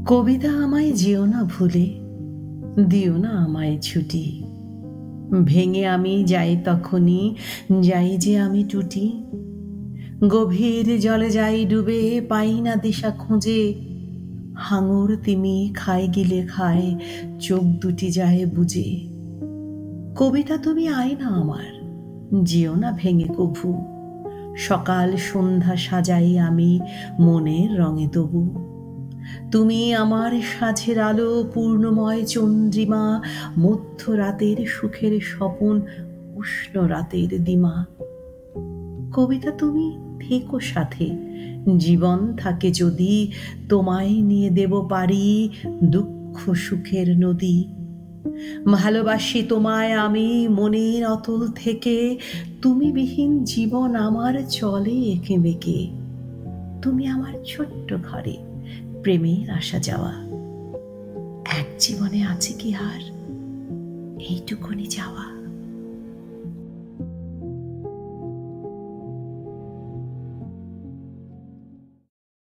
কবিতা আমায় যেও না ভুলে, দিও না আমায় ছুটি। ভেঙে আমি যাই তখনই, যাই যে আমি টুটি। গভীর জলে যাই ডুবে, পাই না দিশা খুঁজে। হাঙর তিমি খায় গিলে খায়, চোখ দুটি যায় বুজে। কবিতা তুমি আয়না আমার, যেও না ভেঙে কভু। সকাল সন্ধ্যা সাজাই আমি মনের রঙে তবু। তুমি আমার সাঁঝের আলো, পূর্ণময় চন্দ্রিমা, মধ্যরাতের সুখের স্বপন, উষ্ণ রাতের দিমা। কবিতা তুমি থেকো সাথে, জীবন থাকে যদি, তোমায় নিয়ে দেব পারি দুঃখ সুখের নদী। ভালোবাসি তোমায় আমি মনের অতল থেকে, তুমি বিহীন জীবন আমার চলে এঁকে বেঁকে। তুমি আমার ছোট্ট ঘরে প্রেমের আসা যাওয়া, এক জীবনে আছে কি আর এইটুকুনি যাওয়া।